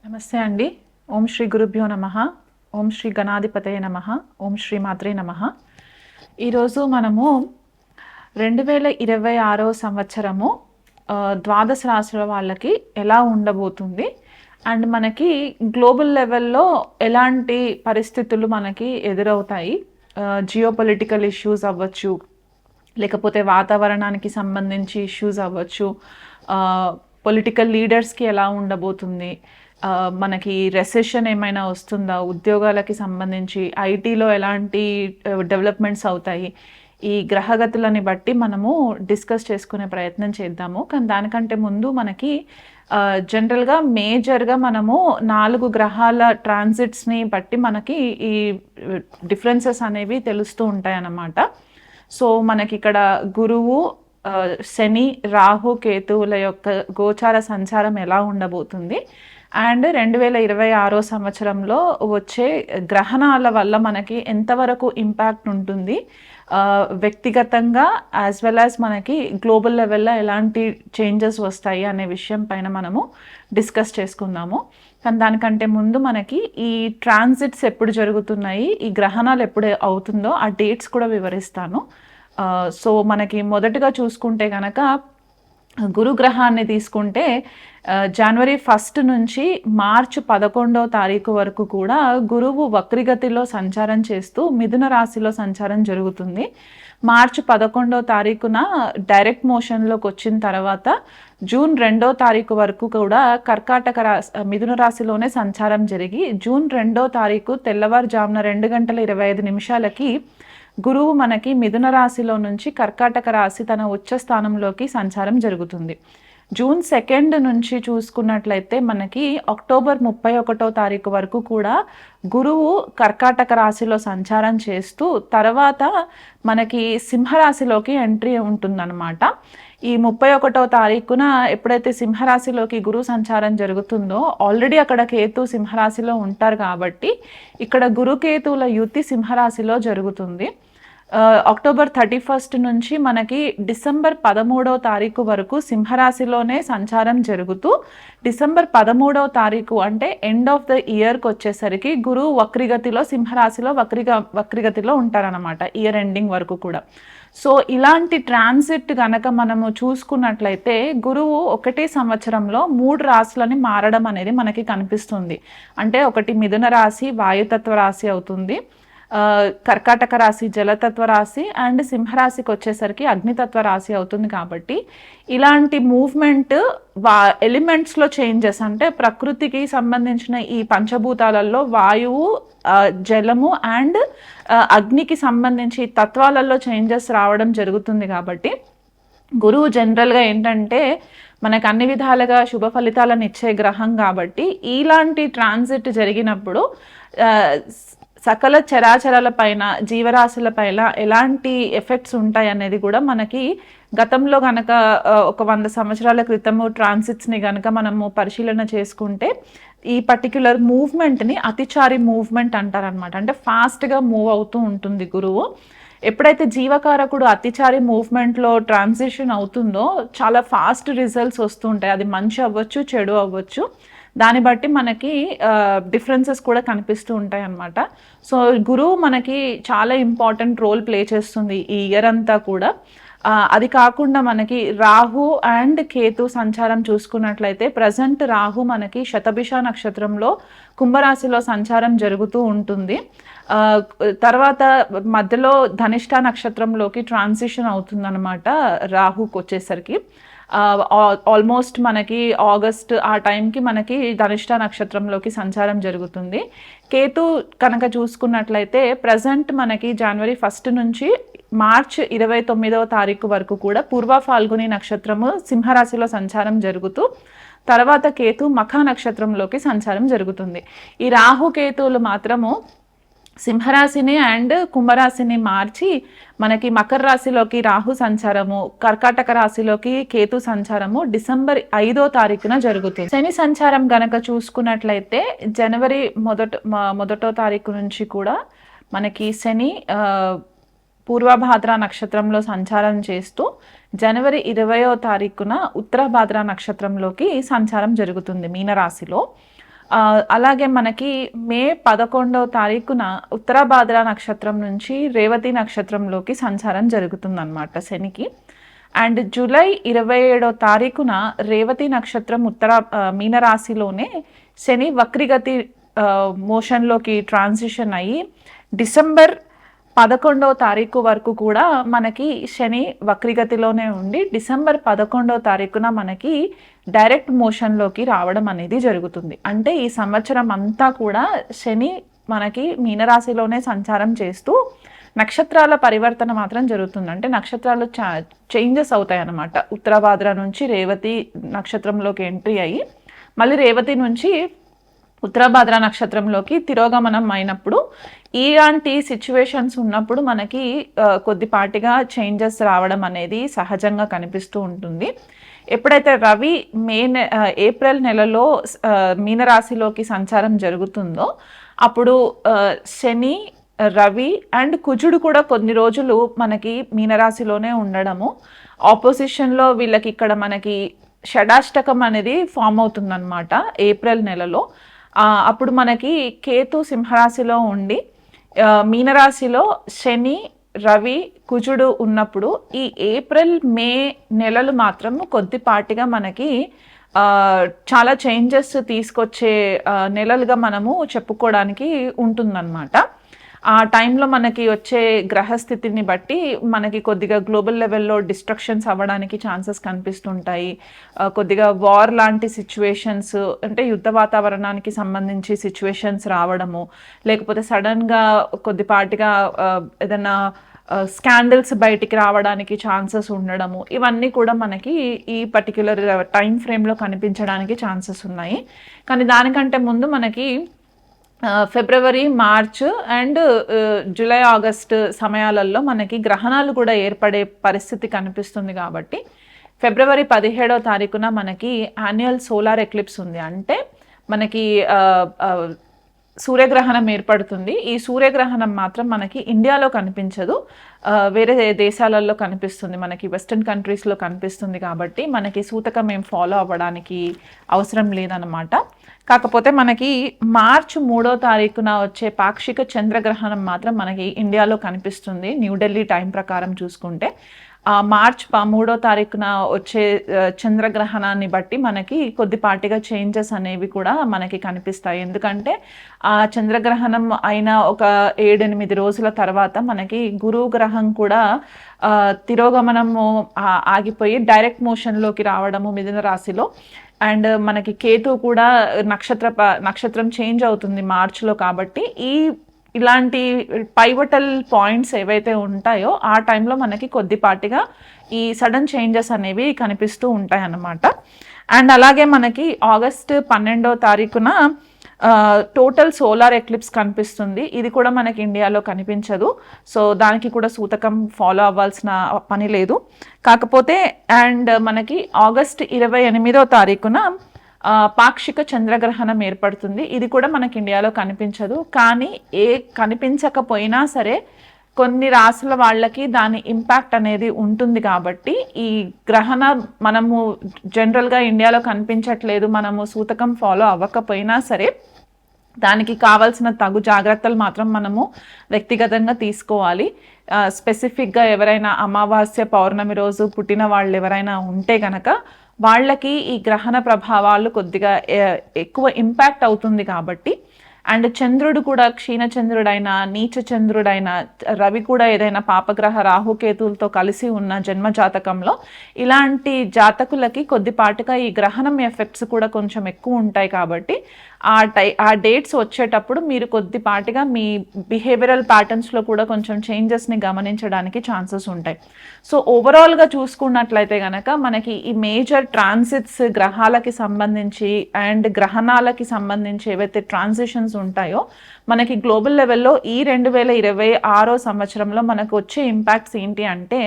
నమస్తే అండి. ఓం శ్రీ గురుభ్యో నమః. ఓం శ్రీ గణాధిపతయ నమః. ఓం శ్రీ మాత్రే నమః. ఈరోజు మనము 2026 సంవత్సరము ద్వాదశ రాశుల వాళ్ళకి ఎలా ఉండబోతుంది అండ్ మనకి గ్లోబల్ లెవెల్లో ఎలాంటి పరిస్థితులు మనకి ఎదురవుతాయి, జియోపొలిటికల్ ఇష్యూస్ అవ్వచ్చు, లేకపోతే వాతావరణానికి సంబంధించి ఇష్యూస్ అవ్వచ్చు, పొలిటికల్ లీడర్స్కి ఎలా ఉండబోతుంది, మనకి రెసెషన్ ఏమైనా వస్తుందా, ఉద్యోగాలకి సంబంధించి ఐటీలో ఎలాంటి డెవలప్మెంట్స్ అవుతాయి, ఈ గ్రహగతులని బట్టి మనము డిస్కస్ చేసుకునే ప్రయత్నం చేద్దాము. కానీ దానికంటే ముందు మనకి జనరల్గా మేజర్గా మనము 4 గ్రహాల ట్రాన్సిట్స్ని బట్టి మనకి ఈ డిఫరెన్సెస్ అనేవి తెలుస్తూ ఉంటాయి అన్నమాట. సో మనకి ఇక్కడ గురువు, శని, రాహు, కేతువుల యొక్క గోచార సంచారం ఎలా ఉండబోతుంది అండ్ 2026 సంవత్సరంలో వచ్చే గ్రహణాల వల్ల మనకి ఎంతవరకు ఇంపాక్ట్ ఉంటుంది, వ్యక్తిగతంగా యాజ్ వెల్ యాజ్ మనకి గ్లోబల్ లెవెల్లో ఎలాంటి చేంజెస్ వస్తాయి అనే విషయం పైన మనము డిస్కస్ చేసుకుందాము. కానీ దానికంటే ముందు మనకి ఈ ట్రాన్సిట్స్ ఎప్పుడు జరుగుతున్నాయి, ఈ గ్రహణాలు ఎప్పుడు అవుతుందో ఆ డేట్స్ కూడా వివరిస్తాను. సో మనకి మొదటగా చూసుకుంటే కనుక గురుగ్రహాన్ని తీసుకుంటే జనవరి 1 నుంచి మార్చి 11వ తారీఖు వరకు కూడా గురువు వక్రిగతిలో సంచారం చేస్తూ మిథున రాశిలో సంచారం జరుగుతుంది. మార్చి 11వ తారీఖున డైరెక్ట్ మోషన్లోకి వచ్చిన తర్వాత జూన్ 2వ తారీఖు వరకు కూడా కర్కాటక రాశి మిథున రాశిలోనే సంచారం జరిగి జూన్ 2వ తారీఖు తెల్లవారుజామున 2:25 గురువు మనకి మిథున రాశిలో నుంచి కర్కాటక రాశి తన ఉచ్చ స్థానంలోకి సంచారం జరుగుతుంది. జూన్ 2 నుంచి చూసుకున్నట్లయితే మనకి అక్టోబర్ 31వ తారీఖు వరకు కూడా గురువు కర్కాటక రాశిలో సంచారం చేస్తూ తర్వాత మనకి సింహరాశిలోకి ఎంట్రీ ఉంటుందన్నమాట. ఈ 31వ తారీఖున ఎప్పుడైతే సింహరాశిలోకి గురు సంచారం జరుగుతుందో ఆల్రెడీ అక్కడ కేతు సింహరాశిలో ఉంటారు కాబట్టి ఇక్కడ గురుకేతువుల యుతి సింహరాశిలో జరుగుతుంది. అక్టోబర్ 31 నుంచి మనకి డిసెంబర్ 13వ తారీఖు వరకు సింహరాశిలోనే సంచారం జరుగుతూ డిసెంబర్ 13వ తారీఖు అంటే ఎండ్ ఆఫ్ ద ఇయర్కి వచ్చేసరికి గురువు వక్రిగతిలో సింహరాశిలో వక్రిగతిలో ఉంటారనమాట ఇయర్ ఎండింగ్ వరకు కూడా. సో ఇలాంటి ట్రాన్సిట్ గనక మనము చూసుకున్నట్లయితే గురువు ఒకటే సంవత్సరంలో 3 రాశులని మారడం అనేది మనకి కనిపిస్తుంది. అంటే ఒకటి మిథున రాశి వాయుతత్వ రాశి అవుతుంది, కర్కాటక రాశి జలతత్వ రాశి అండ్ సింహరాశికి వచ్చేసరికి అగ్నితత్వ రాశి అవుతుంది. కాబట్టి ఇలాంటి మూవ్మెంట్ ఎలిమెంట్స్లో చేంజెస్ అంటే ప్రకృతికి సంబంధించిన ఈ పంచభూతాలలో వాయువు, జలము అండ్ అగ్నికి సంబంధించి తత్వాలలో చేంజెస్ రావడం జరుగుతుంది. కాబట్టి గురువు జనరల్గా ఏంటంటే మనకు అన్ని విధాలుగా శుభ ఫలితాలను ఇచ్చే గ్రహం కాబట్టి ఇలాంటి ట్రాన్సిట్ జరిగినప్పుడు సకల చరాచరాల పైన జీవరాశుల పైన ఎలాంటి ఎఫెక్ట్స్ ఉంటాయి అనేది కూడా మనకి గతంలో కనుక ఒక 100 సంవత్సరాల క్రితము ట్రాన్సిట్స్ని కనుక మనము పరిశీలన చేసుకుంటే ఈ పర్టిక్యులర్ మూవ్మెంట్ని అతిచారి మూవ్మెంట్ అంటారనమాట. అంటే ఫాస్ట్గా మూవ్ అవుతూ ఉంటుంది గురువు. ఎప్పుడైతే జీవకారకుడు అతిచారి మూవ్మెంట్లో ట్రాన్సిషన్ అవుతుందో చాలా ఫాస్ట్ రిజల్ట్స్ వస్తుంటాయి. అది మంచి అవ్వచ్చు, చెడు అవ్వచ్చు, దాన్ని బట్టి మనకి డిఫరెన్సెస్ కూడా కనిపిస్తూ ఉంటాయి అన్నమాట. సో గురువు మనకి చాలా ఇంపార్టెంట్ రోల్ ప్లే చేస్తుంది ఈ ఇయర్ అంతా కూడా. అది కాకుండా మనకి రాహు అండ్ కేతు సంచారం చూసుకున్నట్లయితే ప్రజెంట్ రాహు మనకి శతభిష నక్షత్రంలో కుంభరాశిలో సంచారం జరుగుతూ ఉంటుంది. తర్వాత మధ్యలో ధనిష్ట నక్షత్రంలోకి ట్రాన్సిషన్ అవుతుందన్నమాట రాహుకి వచ్చేసరికి. ఆల్మోస్ట్ మనకి ఆగస్ట్ ఆ టైంకి మనకి ధనిష్ట నక్షత్రంలోకి సంచారం జరుగుతుంది. కేతు కనుక చూసుకున్నట్లయితే ప్రజెంట్ మనకి జనవరి 1 నుంచి మార్చ్ 29వ తారీఖు వరకు కూడా పూర్వ ఫాల్గుని నక్షత్రము సింహరాశిలో సంచారం జరుగుతూ తర్వాత కేతు మఖ నక్షత్రంలోకి సంచారం జరుగుతుంది. ఈ రాహు కేతువులు మాత్రము సింహరాశిని అండ్ కుంభరాశిని మార్చి మనకి మకర రాశిలోకి రాహు సంచారము, కర్కాటక రాశిలోకి కేతు సంచారము డిసెంబర్ 5వ తారీఖున జరుగుతుంది. శని సంచారం గనక చూసుకున్నట్లయితే జనవరి 1వ తారీఖు నుంచి కూడా మనకి శని పూర్వభాద్ర నక్షత్రంలో సంచారం చేస్తూ జనవరి 20వ తారీఖున ఉత్తరభాద్ర నక్షత్రంలోకి సంచారం జరుగుతుంది మీనరాశిలో. అలాగే మనకి మే 11వ తారీఖున ఉత్తరాభాద్ర నక్షత్రం నుంచి రేవతి నక్షత్రంలోకి సంచారం జరుగుతుందన్నమాట శనికి. అండ్ జూలై 27వ తారీఖున రేవతి నక్షత్రం మీనరాశిలోనే శని వక్రిగతి మోషన్లోకి ట్రాన్సిషన్ అయ్యి డిసెంబర్ 11వ తారీఖు వరకు కూడా మనకి శని వక్రిగతిలోనే ఉండి డిసెంబర్ 11వ తారీఖున మనకి డైరెక్ట్ మోషన్లోకి రావడం అనేది జరుగుతుంది. అంటే ఈ సంవత్సరం అంతా కూడా శని మనకి మీనరాశిలోనే సంచారం చేస్తూ నక్షత్రాల పరివర్తన మాత్రం జరుగుతుంది. అంటే నక్షత్రాలు చేంజెస్ అవుతాయి అన్నమాట. ఉత్తరాభాద్ర నుంచి రేవతి నక్షత్రంలోకి ఎంట్రీ అయ్యి మళ్ళీ రేవతి నుంచి ఉత్తరాభాద్ర నక్షత్రంలోకి తిరోగమనం అయినప్పుడు ఇలాంటి సిచ్యువేషన్స్ ఉన్నప్పుడు మనకి కొద్దిపాటిగా చేంజెస్ రావడం అనేది సహజంగా కనిపిస్తూ ఉంటుంది. ఎప్పుడైతే రవి ఏప్రిల్ నెలలో మీనరాశిలోకి సంచారం జరుగుతుందో అప్పుడు శని, రవి అండ్ కుజుడు కూడా కొన్ని రోజులు మనకి మీనరాశిలోనే ఉండడము, ఆపోజిషన్లో వీళ్ళకి ఇక్కడ మనకి షడాష్టకం అనేది ఫామ్ అవుతుందన్నమాట ఏప్రిల్ నెలలో. అప్పుడు మనకి కేతు సింహరాశిలో ఉండి మీనరాశిలో శని, రవి, కుజుడు ఉన్నప్పుడు ఈ ఏప్రిల్ మే నెలలు మాత్రం కొద్దిపాటిగా మనకి చాలా చేంజెస్ తీసుకొచ్చే నెలలుగా మనము చెప్పుకోవడానికి ఉంటుందన్నమాట. ఆ టైంలో మనకి వచ్చే గ్రహస్థితిని బట్టి మనకి కొద్దిగా గ్లోబల్ లెవెల్లో డిస్ట్రక్షన్స్ అవ్వడానికి ఛాన్సెస్ కనిపిస్తుంటాయి. కొద్దిగా వార్ లాంటి సిచ్యువేషన్స్, అంటే యుద్ధ వాతావరణానికి సంబంధించి సిచ్యువేషన్స్ రావడము, లేకపోతే సడన్గా కొద్దిపాటిగా ఏదైనా స్కాండల్స్ బయటికి రావడానికి ఛాన్సెస్ ఉండడము, ఇవన్నీ కూడా మనకి ఈ పర్టిక్యులర్ టైం ఫ్రేమ్లో కనిపించడానికి ఛాన్సెస్ ఉన్నాయి. కానీ దానికంటే ముందు మనకి ఫిబ్రవరి, మార్చ్ అండ్ జూలై, ఆగస్ట్ సమయాలలో మనకి గ్రహణాలు కూడా ఏర్పడే పరిస్థితి కనిపిస్తుంది. కాబట్టి ఫిబ్రవరి 17వ తారీఖున మనకి యాన్యువల్ సోలార్ ఎక్లిప్స్ ఉంది. అంటే మనకి సూర్యగ్రహణం ఏర్పడుతుంది. ఈ సూర్యగ్రహణం మాత్రం మనకి ఇండియాలో కనిపించదు, వేరే దేశాలలో కనిపిస్తుంది, మనకి వెస్టర్న్ కంట్రీస్లో కనిపిస్తుంది. కాబట్టి మనకి సూతకం ఏం ఫాలో అవ్వడానికి అవసరం లేదన్నమాట. కాకపోతే మనకి మార్చి 3వ తారీఖున వచ్చే పాక్షిక చంద్రగ్రహణం మాత్రం మనకి ఇండియాలో కనిపిస్తుంది న్యూఢిల్లీ టైం ప్రకారం చూసుకుంటే. మార్చ్ 3వ తారీఖున వచ్చే చంద్రగ్రహణాన్ని బట్టి మనకి కొద్దిపాటిగా చేంజెస్ అనేవి కూడా మనకి కనిపిస్తాయి. ఎందుకంటే ఆ చంద్రగ్రహణం అయిన ఒక 7-8 రోజుల తర్వాత మనకి గురువు గ్రహం కూడా తిరోగమనము ఆగిపోయి డైరెక్ట్ మోషన్లోకి రావడము మిథున రాశిలో. అండ్ మనకి కేతు కూడా నక్షత్రం చేంజ్ అవుతుంది మార్చిలో. కాబట్టి ఇలాంటి పైవటల్ పాయింట్స్ ఏవైతే ఉంటాయో ఆ టైంలో మనకి కొద్దిపాటిగా ఈ సడన్ చేంజెస్ అనేవి కనిపిస్తూ ఉంటాయి అన్నమాట. అండ్ అలాగే మనకి ఆగస్ట్ 12వ తారీఖున టోటల్ సోలార్ ఎక్లిప్స్ కనిపిస్తుంది. ఇది కూడా మనకి ఇండియాలో కనిపించదు, సో దానికి కూడా సూతకం ఫాలో అవ్వాల్సిన పని లేదు. కాకపోతే అండ్ మనకి ఆగస్ట్ 28వ తారీఖున పాక్షిక చంద్రగ్రహణం ఏర్పడుతుంది. ఇది కూడా మనకి ఇండియాలో కనిపించదు. కానీ కనిపించకపోయినా సరే కొన్ని రాసుల వాళ్ళకి దాని ఇంపాక్ట్ అనేది ఉంటుంది. కాబట్టి ఈ గ్రహణ మనము జనరల్గా ఇండియాలో కనిపించట్లేదు, మనము సూతకం ఫాలో అవ్వకపోయినా సరే దానికి కావాల్సిన తగు జాగ్రత్తలు మాత్రం మనము వ్యక్తిగతంగా తీసుకోవాలి. స్పెసిఫిక్గా ఎవరైనా అమావాస్య, పౌర్ణమి రోజు పుట్టిన వాళ్ళు ఎవరైనా ఉంటే కనుక వాళ్ళకి ఈ గ్రహణ ప్రభావాలు కొద్దిగా ఎక్కువ ఇంపాక్ట్ అవుతుంది. కాబట్టి అండ్ చంద్రుడు కూడా క్షీణచంద్రుడైనా, నీచ చంద్రుడైనా, రవి కూడా ఏదైనా పాపగ్రహ రాహుకేతులతో కలిసి ఉన్న జన్మ జాతకంలో ఇలాంటి జాతకులకి కొద్దిపాటుగా ఈ గ్రహణం ఎఫెక్ట్స్ కూడా కొంచెం ఎక్కువ ఉంటాయి. కాబట్టి ఆ డేట్స్ వచ్చేటప్పుడు మీరు కొద్దిపాటిగా మీ బిహేవియరల్ ప్యాటర్న్స్లో కూడా కొంచెం చేంజెస్ని గమనించడానికి ఛాన్సెస్ ఉంటాయి. సో ఓవరాల్గా చూసుకున్నట్లయితే కనుక మనకి ఈ మేజర్ ట్రాన్సిట్స్ గ్రహాలకి సంబంధించి అండ్ గ్రహణాలకి సంబంధించి ఏవైతే ట్రాన్సిషన్స్ ఉంటాయో మనకి గ్లోబల్ లెవెల్లో ఈ 2026 సంవత్సరంలో మనకు వచ్చే ఇంపాక్ట్స్ ఏంటి అంటే,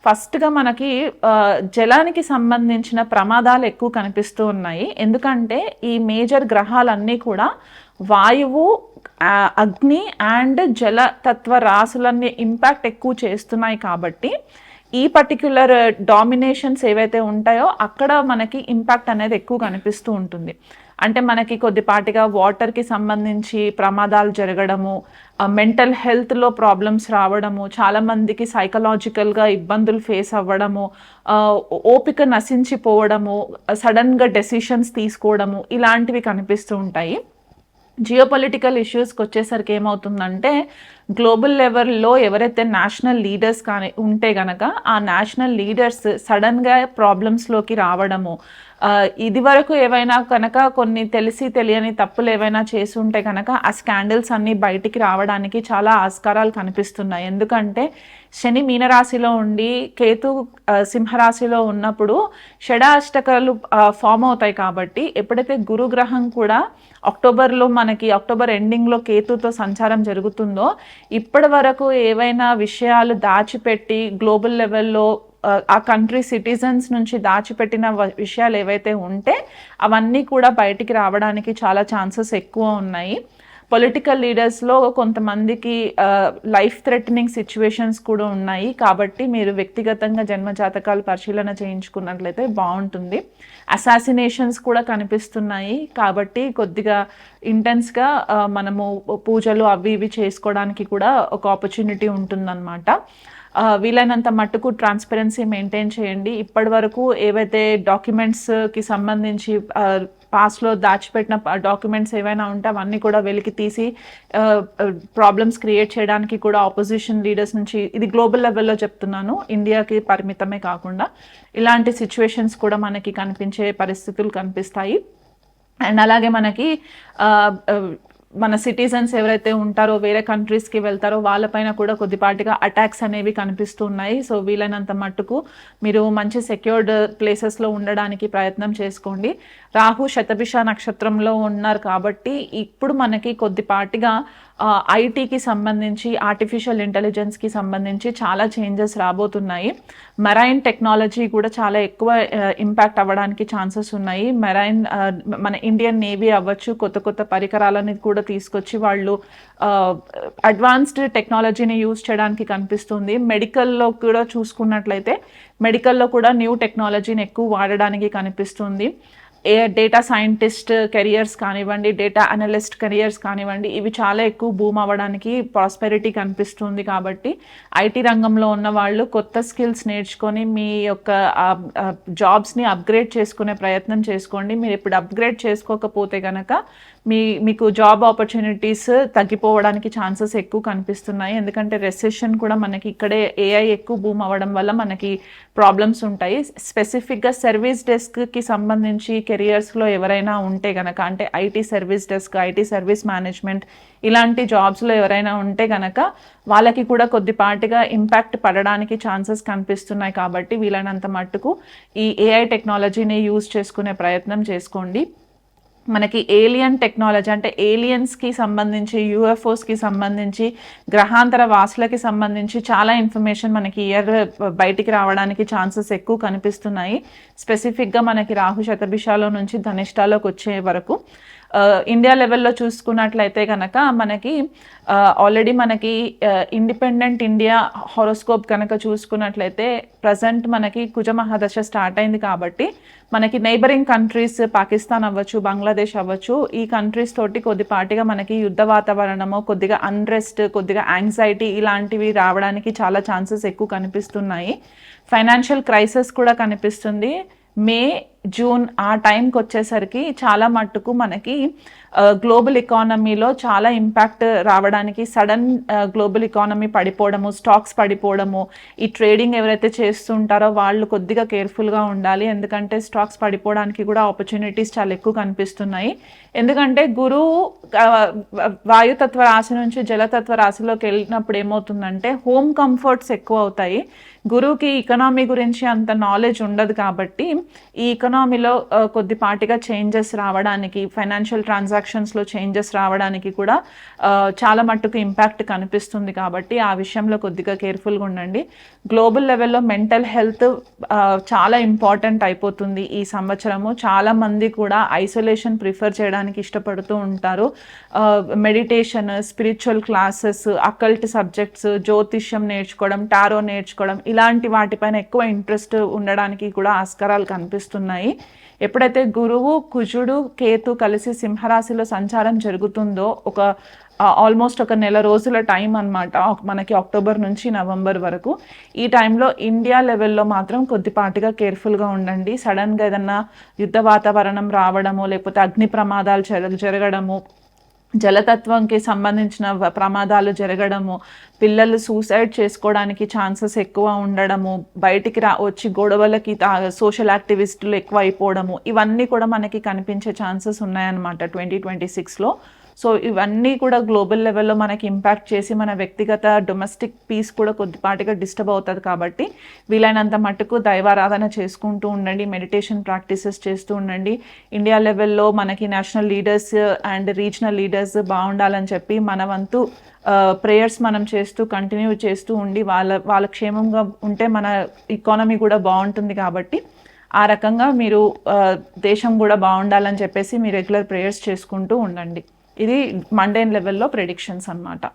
ఫస్ట్గా మనకి జలానికి సంబంధించిన ప్రమాదాలు ఎక్కువ కనిపిస్తూ ఉన్నాయి. ఎందుకంటే ఈ మేజర్ గ్రహాలన్నీ కూడా వాయువు, అగ్ని అండ్ జలతత్వ రాశులన్నీ ఇంపాక్ట్ ఎక్కువ చేస్తున్నాయి. కాబట్టి ఈ పర్టిక్యులర్ డామినేషన్స్ ఏవైతే ఉంటాయో అక్కడ మనకి ఇంపాక్ట్ అనేది ఎక్కువ కనిపిస్తూ ఉంటుంది. అంటే మనకి కొద్దిపాటిగా వాటర్కి సంబంధించి ప్రమాదాలు జరగడము, మెంటల్ హెల్త్లో ప్రాబ్లమ్స్ రావడము, చాలామందికి సైకలాజికల్గా ఇబ్బందులు ఫేస్ అవ్వడము, ఓపిక నశించిపోవడము, సడన్గా డెసిషన్స్ తీసుకోవడము ఇలాంటివి కనిపిస్తూ ఉంటాయి. జియోపొలిటికల్ ఇష్యూస్కి వచ్చేసరికి ఏమవుతుందంటే గ్లోబల్ లెవెల్లో ఎవరైతే నేషనల్ లీడర్స్ కానీ ఉంటే గనక ఆ నేషనల్ లీడర్స్ సడన్గా ప్రాబ్లమ్స్లోకి రావడము, ఇది వరకు ఏవైనా కనుక కొన్ని తెలిసి తెలియని తప్పులు ఏవైనా చేసి ఉంటే కనుక ఆ స్కాండల్స్ అన్నీ బయటికి రావడానికి చాలా ఆస్కారాలు కనిపిస్తున్నాయి. ఎందుకంటే శని మీనరాశిలో ఉండి కేతు సింహరాశిలో ఉన్నప్పుడు షడాష్టకాలు ఫామ్ అవుతాయి. కాబట్టి ఎప్పుడైతే గురుగ్రహం కూడా అక్టోబర్ ఎండింగ్లో కేతుతో సంచారం జరుగుతుందో ఇప్పటి వరకు ఏవైనా విషయాలు దాచిపెట్టి గ్లోబల్ లెవెల్లో ఆ కంట్రీ సిటిజన్స్ నుంచి దాచిపెట్టిన విషయాలు ఏవైతే ఉంటే అవన్నీ కూడా బయటికి రావడానికి చాలా ఛాన్సెస్ ఎక్కువ ఉన్నాయి. పొలిటికల్ లీడర్స్లో కొంతమందికి లైఫ్ థ్రెటనింగ్ సిచ్యువేషన్స్ కూడా ఉన్నాయి. కాబట్టి మీరు వ్యక్తిగతంగా జన్మజాతకాలు పరిశీలన చేయించుకున్నట్లయితే బాగుంటుంది. అసాసినేషన్స్ కూడా కనిపిస్తున్నాయి. కాబట్టి కొద్దిగా ఇంటెన్స్గా మనము పూజలు అవి ఇవి చేసుకోవడానికి కూడా ఒక ఆపర్చునిటీ ఉంటుందన్నమాట. వీలైనంత మట్టుకు ట్రాన్స్పరెన్సీ మెయింటైన్ చేయండి. ఇప్పటి వరకు ఏవైతే డాక్యుమెంట్స్కి సంబంధించి పాస్ట్లో దాచిపెట్టిన డాక్యుమెంట్స్ ఏవైనా ఉంటే అవన్నీ కూడా వెలికి తీసి ప్రాబ్లమ్స్ క్రియేట్ చేయడానికి కూడా ఆపోజిషన్ లీడర్స్ నుంచి, ఇది గ్లోబల్ లెవెల్లో చెప్తున్నాను, ఇండియాకి పరిమితమే కాకుండా ఇలాంటి సిచ్యువేషన్స్ కూడా మనకి కనిపించే పరిస్థితులు కనిపిస్తాయి. అండ్ అలాగే మనకి మన సిటిజన్స్ ఎవరైతే ఉంటారో వేరే కంట్రీస్కి వెళ్తారో వాళ్ళపైన కూడా కొద్దిపాటిగా అటాక్స్ అనేవి కనిపిస్తున్నాయి. సో వీలైనంత మట్టుకు మీరు మంచి సెక్యూర్డ్ ప్లేసెస్లో ఉండడానికి ప్రయత్నం చేసుకోండి. రాహు శతభిష నక్షత్రంలో ఉన్నారు కాబట్టి ఇప్పుడు మనకి కొద్దిపాటిగా ఐటీకి సంబంధించి, ఆర్టిఫిషియల్ ఇంటెలిజెన్స్కి సంబంధించి చాలా చేంజెస్ రాబోతున్నాయి. మెరైన్ టెక్నాలజీ కూడా చాలా ఎక్కువ ఇంపాక్ట్ అవ్వడానికి ఛాన్సెస్ ఉన్నాయి. మెరైన్ మన ఇండియన్ నేవీ అవ్వచ్చు, కొత్త కొత్త పరికరాలని కూడా తీసుకొచ్చి వాళ్ళు అడ్వాన్స్డ్ టెక్నాలజీని యూజ్ చేయడానికి కనిపిస్తుంది. మెడికల్లో కూడా చూసుకున్నట్లయితే మెడికల్లో కూడా న్యూ టెక్నాలజీని ఎక్కువ వాడడానికి కనిపిస్తుంది. డేటా సైంటిస్ట్ కెరియర్స్ కానివ్వండి, డేటా అనలిస్ట్ కెరియర్స్ కానివ్వండి, ఇవి చాలా ఎక్కువ బూమ్ అవ్వడానికి ప్రాస్పెరిటీ కనిపిస్తుంది. కాబట్టి ఐటీ రంగంలో ఉన్న వాళ్ళు కొత్త స్కిల్స్ నేర్చుకొని మీ యొక్క జాబ్స్ని అప్గ్రేడ్ చేసుకునే ప్రయత్నం చేసుకోండి. మీరు ఇప్పుడు అప్గ్రేడ్ చేసుకోకపోతే కనుక మీకు జాబ్ ఆపర్చునిటీస్ తగ్గిపోవడానికి ఛాన్సెస్ ఎక్కువ కనిపిస్తున్నాయి. ఎందుకంటే రెసెషన్ కూడా మనకి ఇక్కడే ఏఐ ఎక్కువ బూమ్ అవ్వడం వల్ల మనకి ప్రాబ్లమ్స్ ఉంటాయి. స్పెసిఫిక్గా సర్వీస్ డెస్క్కి సంబంధించి కెరియర్స్లో ఎవరైనా ఉంటే కనుక, అంటే IT service desk, IT service management ఇలాంటి జాబ్స్లో ఎవరైనా ఉంటే కనుక వాళ్ళకి కూడా కొద్దిపాటిగా ఇంపాక్ట్ పడడానికి ఛాన్సెస్ కనిపిస్తున్నాయి. కాబట్టి వీలైనంత మట్టుకు ఈ ఏఐ టెక్నాలజీని యూజ్ చేసుకునే ప్రయత్నం చేసుకోండి. మనకి ఏలియన్ టెక్నాలజీ అంటే ఏలియన్స్కి సంబంధించి, యూఎఫ్ఓస్కి సంబంధించి, గ్రహాంతర వాసులకి సంబంధించి చాలా ఇన్ఫర్మేషన్ మనకి ఇయర్ బయటికి రావడానికి ఛాన్సెస్ ఎక్కువ కనిపిస్తున్నాయి. స్పెసిఫిక్గా మనకి రాహు శతభిషాలో నుంచి ధనిష్టాలోకి వచ్చే వరకు ఇండియా లెవెల్లో చూసుకున్నట్లయితే కనుక మనకి ఆల్రెడీ మనకి ఇండిపెండెంట్ ఇండియా హారోస్కోప్ కనుక చూసుకున్నట్లయితే ప్రజెంట్ మనకి కుజమహాదశ స్టార్ట్ అయింది. కాబట్టి మనకి నైబరింగ్ కంట్రీస్ పాకిస్తాన్ అవ్వచ్చు, బంగ్లాదేశ్ అవ్వచ్చు, ఈ కంట్రీస్ తోటి కొద్దిపాటిగా మనకి యుద్ధ వాతావరణము, కొద్దిగా అన్రెస్ట్, కొద్దిగా యాంగ్జైటీ ఇలాంటివి రావడానికి చాలా ఛాన్సెస్ ఎక్కువ కనిపిస్తున్నాయి. ఫైనాన్షియల్ క్రైసిస్ కూడా కనిపిస్తుంది. మే, జూన్ ఆ టైంకి వచ్చేసరికి చాలా మట్టుకు మనకి గ్లోబల్ ఎకానమీలో చాలా ఇంపాక్ట్ రావడానికి, సడన్ గ్లోబల్ ఎకానమీ పడిపోవడము, స్టాక్స్ పడిపోవడము, ఈ ట్రేడింగ్ ఎవరైతే చేస్తుంటారో వాళ్ళు కొద్దిగా కేర్ఫుల్గా ఉండాలి. ఎందుకంటే స్టాక్స్ పడిపోవడానికి కూడా ఆపర్చునిటీస్ చాలా ఎక్కువ కనిపిస్తున్నాయి. ఎందుకంటే గురువు వాయుతత్వ రాశి నుంచి జలతత్వ రాశిలోకి వెళ్ళినప్పుడు ఏమవుతుందంటే హోమ్ కంఫర్ట్స్ ఎక్కువ అవుతాయి. గురువుకి ఎకనామీ గురించి అంత నాలెడ్జ్ ఉండదు. కాబట్టి ఈ ఎకనామీలో కొద్దిపాటిగా చేంజెస్ రావడానికి, ఫైనాన్షియల్ ట్రాన్సాక్షన్స్లో చేంజెస్ రావడానికి కూడా చాలా మట్టుకు ఇంపాక్ట్ కనిపిస్తుంది. కాబట్టి ఆ విషయంలో కొద్దిగా కేర్ఫుల్గా ఉండండి. గ్లోబల్ లెవెల్లో మెంటల్ హెల్త్ చాలా ఇంపార్టెంట్ అయిపోతుంది ఈ సంవత్సరము. చాలామంది కూడా ఐసోలేషన్ ప్రిఫర్ చేయడానికి ఇష్టపడుతూ ఉంటారు. Meditation, spiritual classes, occult subjects, జ్యోతిష్యం నేర్చుకోవడం, టారో నేర్చుకోవడం ఇలాంటి వాటిపైన ఎక్కువ ఇంట్రెస్ట్ ఉండడానికి కూడా ఆస్కారాలు కనిపిస్తున్నాయి. ఎప్పుడైతే గురువు, కుజుడు, కేతు కలిసి సింహరాశిలో సంచారం జరుగుతుందో ఆల్మోస్ట్ ఒక నెల రోజుల టైం అనమాట మనకి, అక్టోబర్ నుంచి నవంబర్ వరకు. ఈ టైంలో ఇండియా లెవెల్లో మాత్రం కొద్దిపాటిగా కేర్ఫుల్గా ఉండండి. సడన్గా ఏదన్నా యుద్ధ వాతావరణం రావడము, లేకపోతే అగ్ని ప్రమాదాలు జరగడము, జలతత్వంకి సంబంధించిన ప్రమాదాలు జరగడము, పిల్లలు సూసైడ్ చేసుకోవడానికి ఛాన్సెస్ ఎక్కువ ఉండడము, బయటికి వచ్చి గొడవలకి సోషల్ యాక్టివిస్టులు ఎక్కువ అయిపోవడము, ఇవన్నీ కూడా మనకి కనిపించే ఛాన్సెస్ ఉన్నాయన్నమాట 2026లో. సో ఇవన్నీ కూడా గ్లోబల్ లెవెల్లో మనకి ఇంపాక్ట్ చేసి మన వ్యక్తిగత డొమెస్టిక్ పీస్ కూడా కొద్దిపాటిగా డిస్టర్బ్ అవుతుంది. కాబట్టి వీలైనంత మట్టుకు దైవారాధన చేసుకుంటూ ఉండండి, మెడిటేషన్ ప్రాక్టీసెస్ చేస్తూ ఉండండి. ఇండియా లెవెల్లో మనకి national leaders and regional leaders బాగుండాలని చెప్పి మన వంతు ప్రేయర్స్ మనం కంటిన్యూ చేస్తూ ఉండి వాళ్ళ క్షేమంగా ఉంటే మన ఎకానమీ కూడా బాగుంటుంది. కాబట్టి ఆ రకంగా మీరు దేశం కూడా బాగుండాలని చెప్పేసి మీ రెగ్యులర్ ప్రేయర్స్ చేసుకుంటూ ఉండండి. ఇది మండేన్ లెవెల్లో ప్రెడిక్షన్స్ అన్నమాట.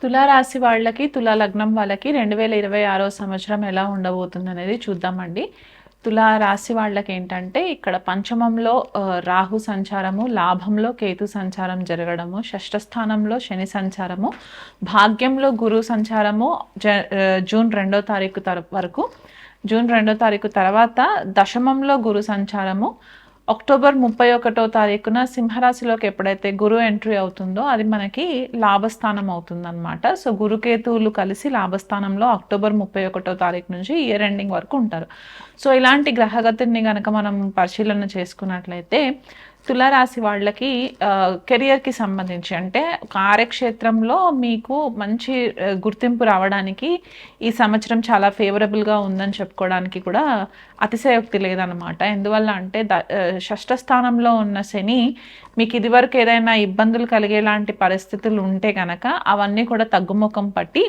తులారాశి వాళ్ళకి, తులా లగ్నం వాళ్ళకి 2026 సంవత్సరం ఎలా ఉండబోతుంది అనేది చూద్దామండి. తులారాశి వాళ్ళకి ఏంటంటే ఇక్కడ పంచమంలో రాహు సంచారము, లాభంలో కేతు సంచారం జరగడము, షష్ఠ స్థానంలో శని సంచారము, భాగ్యంలో గురు సంచారము జూన్ 2వ తారీఖు వరకు. జూన్ 2వ తారీఖు తర్వాత దశమంలో గురు సంచారము, అక్టోబర్ 31వ తారీఖున సింహరాశిలోకి ఎప్పుడైతే గురు ఎంట్రీ అవుతుందో అది మనకి లాభస్థానం అవుతుంది అనమాట. సో గురుకేతువులు కలిసి లాభస్థానంలో అక్టోబర్ 31వ తారీఖు నుంచి ఇయర్ ఎండింగ్ వరకు ఉంటారు. సో ఇలాంటి గ్రహగతిని కనుక మనం పరిశీలన చేసుకున్నట్లయితే తులారాశి వాళ్ళకి కెరియర్కి సంబంధించి అంటే కార్యక్షేత్రంలో మీకు మంచి గుర్తింపు రావడానికి ఈ సంవత్సరం చాలా ఫేవరబుల్గా ఉందని చెప్పుకోవడానికి కూడా అతిశయోక్తి లేదనమాట. ఎందువల్ల అంటే షష్ఠ స్థానంలో ఉన్న శని మీకు ఇదివరకు ఏదైనా ఇబ్బందులు కలిగేలాంటి పరిస్థితులు ఉంటే కనుక అవన్నీ కూడా తగ్గుముఖం పట్టి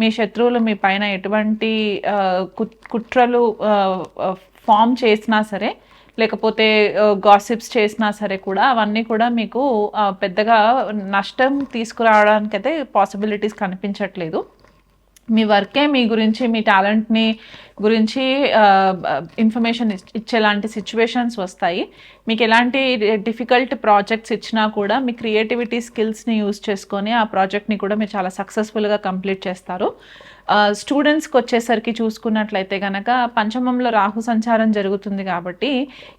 మీ శత్రువులు మీ పైన ఎటువంటి కుట్రలు ఫామ్ చేసినా సరే, లేకపోతే గాసిప్స్ చేసినా సరే కూడా అవన్నీ కూడా మీకు పెద్దగా నష్టం తీసుకురావడానికైతే పాసిబిలిటీస్ కనిపించట్లేదు. మీ వర్కే మీ గురించి, మీ టాలెంట్ని గురించి ఇన్ఫర్మేషన్ ఇచ్చేలాంటి సిచ్యువేషన్స్ వస్తాయి. మీకు ఎలాంటి డిఫికల్ట్ ప్రాజెక్ట్స్ ఇచ్చినా కూడా మీ క్రియేటివిటీ స్కిల్స్ని యూజ్ చేసుకొని ఆ ప్రాజెక్ట్ని కూడా మీరు చాలా సక్సెస్ఫుల్గా కంప్లీట్ చేస్తారు. స్టూడెంట్స్కి వచ్చేసరికి చూసుకున్నట్లయితే కనుక పంచమంలో రాహు సంచారం జరుగుతుంది కాబట్టి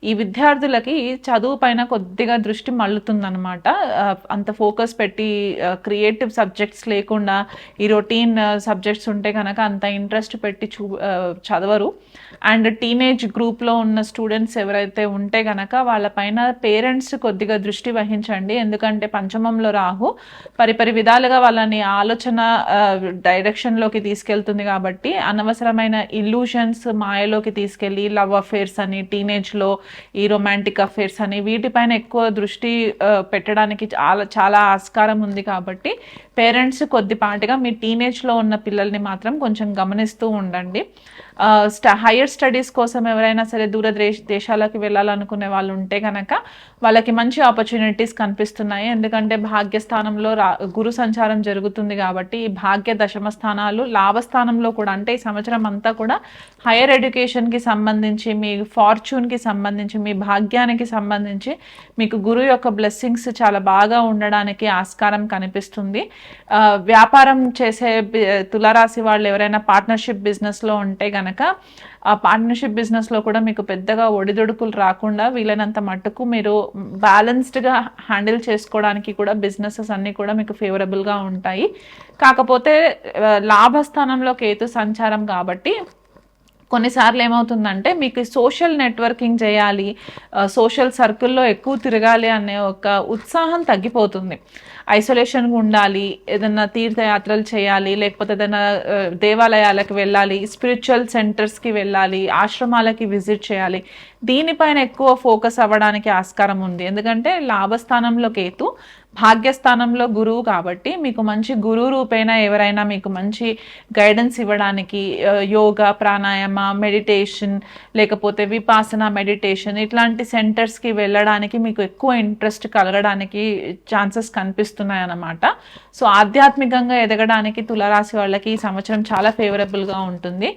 ఈ విద్యార్థులకి చదువు పైన కొద్దిగా దృష్టి మళ్ళుతుందనమాట. అంత ఫోకస్ పెట్టి క్రియేటివ్ సబ్జెక్ట్స్ లేకుండా ఈ రొటీన్ సబ్జెక్ట్స్ ఉంటే కనుక అంత ఇంట్రెస్ట్ పెట్టి చదవరు. అండ్ టీనేజ్ గ్రూప్లో ఉన్న స్టూడెంట్స్ ఎవరైతే ఉంటే కనుక వాళ్ళపైన పేరెంట్స్ కొద్దిగా దృష్టి వహించండి. ఎందుకంటే పంచమంలో రాహు పరిపరి విధాలుగా వాళ్ళని ఆలోచన డైరెక్షన్లోకి తీసుకెళ్తుంది కాబట్టి అనవసరమైన ఇల్యూషన్స్ మాయలోకి తీసుకెళ్ళి లవ్ అఫేర్స్ అని, టీనేజ్లో ఈ రొమాంటిక్ అఫేర్స్ అని వీటిపైన ఎక్కువ దృష్టి పెట్టడానికి చాలా ఆస్కారం ఉంది. కాబట్టి పేరెంట్స్ కొద్దిపాటిగా మీ టీనేజ్లో ఉన్న పిల్లల్ని మాత్రం కొంచెం గమనిస్తూ ఉండండి. హైయర్ స్టడీస్ కోసం ఎవరైనా సరే దూర దేశాలకు వెళ్ళాలనుకునే వాళ్ళు ఉంటే కనుక వాళ్ళకి మంచి ఆపర్చునిటీస్ కనిపిస్తున్నాయి. ఎందుకంటే భాగ్యస్థానంలో గురు సంచారం జరుగుతుంది కాబట్టి ఈ భాగ్య దశమ స్థానాలు లాభస్థానంలో కూడా, అంటే ఈ సంవత్సరం అంతా కూడా హైయర్ ఎడ్యుకేషన్కి సంబంధించి, మీ ఫార్చ్యూన్కి సంబంధించి, మీ భాగ్యానికి సంబంధించి మీకు గురు యొక్క బ్లెస్సింగ్స్ చాలా బాగా ఉండడానికి ఆస్కారం కనిపిస్తుంది. వ్యాపారం చేసే తులారాశి వాళ్ళు ఎవరైనా పార్ట్నర్షిప్ బిజినెస్లో ఉంటే కనుక ఆ పార్ట్నర్షిప్ బిజినెస్లో కూడా మీకు పెద్దగా ఒడిదొడుకులు రాకుండా వీలైనంత మట్టుకు మీరు బ్యాలెన్స్డ్గా హ్యాండిల్ చేసుకోవడానికి కూడా బిజినెసెస్ అన్నీ కూడా మీకు ఫేవరబుల్గా ఉంటాయి. కాకపోతే లాభస్థానంలో కేతు సంచారం కాబట్టి కొన్నిసార్లు ఏమవుతుందంటే మీకు సోషల్ నెట్వర్కింగ్ చేయాలి, సోషల్ సర్కిల్లో ఎక్కువ తిరగాలి అనే ఒక ఉత్సాహం తగ్గిపోతుంది. ఐసోలేషన్గా ఉండాలి, ఏదైనా తీర్థయాత్రలు చేయాలి, లేకపోతే ఏదైనా దేవాలయాలకు వెళ్ళాలి, స్పిరిచువల్ సెంటర్స్కి వెళ్ళాలి, ఆశ్రమాలకి విజిట్ చేయాలి, దీనిపైన ఎక్కువ ఫోకస్ అవ్వడానికి ఆస్కారం ఉంది. ఎందుకంటే లాభస్థానంలో కేతు, భాగ్యస్థానంలో గురువు కాబట్టి మీకు మంచి గురువు రూపేణ ఎవరైనా మీకు మంచి గైడెన్స్ ఇవ్వడానికి యోగా, ప్రాణాయామ, మెడిటేషన్, లేకపోతే విపాసన మెడిటేషన్ ఇట్లాంటి సెంటర్స్కి వెళ్ళడానికి మీకు ఎక్కువ ఇంట్రెస్ట్ కలగడానికి ఛాన్సెస్ కనిపిస్తున్నాయి అన్నమాట. సో ఆధ్యాత్మికంగా ఎదగడానికి తులారాశి వాళ్ళకి ఈ సంవత్సరం చాలా ఫేవరబుల్గా ఉంటుంది.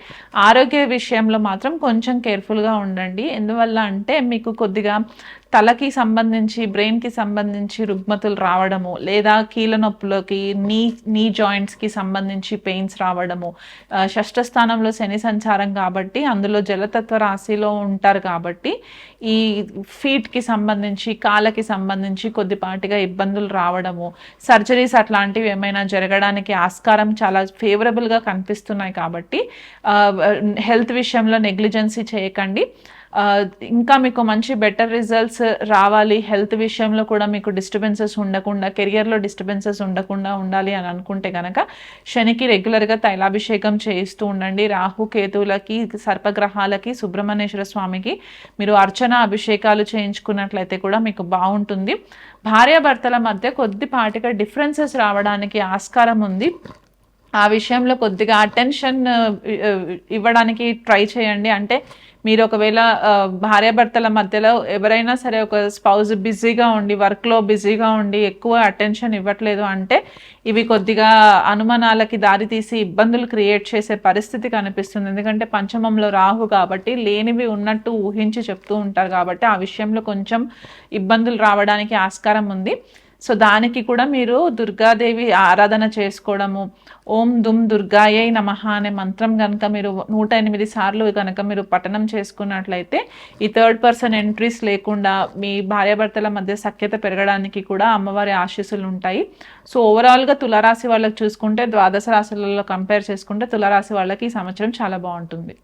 ఆరోగ్య విషయంలో మాత్రం కొంచెం కేర్ఫుల్గా ఉండండి. ఎందువల్ల అంటే మీకు కొద్దిగా తలకి సంబంధించి, బ్రెయిన్కి సంబంధించి రుగ్మతులు రావడము, లేదా కీళ్ళ నొప్పులకి, నీ జాయింట్స్కి సంబంధించి పెయిన్స్ రావడము, షష్ఠ స్థానంలో శని సంచారం కాబట్టి అందులో జలతత్వ రాశిలో ఉంటారు కాబట్టి ఈ ఫీట్కి సంబంధించి, కాళ్ళకి సంబంధించి కొద్దిపాటిగా ఇబ్బందులు రావడము, సర్జరీస్ అట్లాంటివి ఏమైనా జరగడానికి ఆస్కారం చాలా ఫేవరబుల్గా కనిపిస్తున్నాయి. కాబట్టి హెల్త్ విషయంలో నెగ్లిజెన్సీ చేయకండి. ఇంకా మీకు మంచి బెటర్ రిజల్ట్స్ రావాలి, హెల్త్ విషయంలో కూడా మీకు డిస్టర్బెన్సెస్ ఉండకుండా, కెరియర్లో డిస్టర్బెన్సెస్ ఉండకుండా ఉండాలి అని అనుకుంటే కనుక శనికి రెగ్యులర్గా తైలాభిషేకం చేయిస్తూ ఉండండి. రాహు కేతువులకి, సర్పగ్రహాలకి, సుబ్రహ్మణ్యేశ్వర స్వామికి మీరు అర్చన అభిషేకాలు చేయించుకున్నట్లయితే కూడా మీకు బాగుంటుంది. భార్యాభర్తల మధ్య కొద్దిపాటిగా డిఫరెన్సెస్ రావడానికి ఆస్కారం ఉంది. ఆ విషయంలో కొద్దిగా అటెన్షన్ ఇవ్వడానికి ట్రై చేయండి. అంటే మీరు ఒకవేళ భార్యాభర్తల మధ్యలో ఎవరైనా సరే ఒక స్పౌజ్ బిజీగా ఉండి, వర్క్లో బిజీగా ఉండి ఎక్కువ అటెన్షన్ ఇవ్వట్లేదు అంటే ఇవి కొద్దిగా అనుమానాలకి దారితీసి ఇబ్బందులు క్రియేట్ చేసే పరిస్థితి కనిపిస్తుంది. ఎందుకంటే పంచమంలో రాహు కాబట్టి లేనివి ఉన్నట్టు ఊహించి చెప్తూ ఉంటారు కాబట్టి ఆ విషయంలో కొంచెం ఇబ్బందులు రావడానికి ఆస్కారం ఉంది. సో దానికి కూడా మీరు దుర్గాదేవి ఆరాధన చేసుకోవడము, ఓం దుమ్ దుర్గాయై నమః అనే మంత్రం కనుక మీరు 108 సార్లు కనుక మీరు పఠనం చేసుకున్నట్లయితే ఈ థర్డ్ పర్సన్ ఎంట్రీస్ లేకుండా మీ భార్యాభర్తల మధ్య సఖ్యత పెరగడానికి కూడా అమ్మవారి ఆశీస్సులు ఉంటాయి. సో ఓవరాల్గా తులారాశి వాళ్ళకి చూసుకుంటే, ద్వాదశ రాశులలో కంపేర్ చేసుకుంటే తులారాశి వాళ్ళకి ఈ సంవత్సరం చాలా బాగుంటుంది.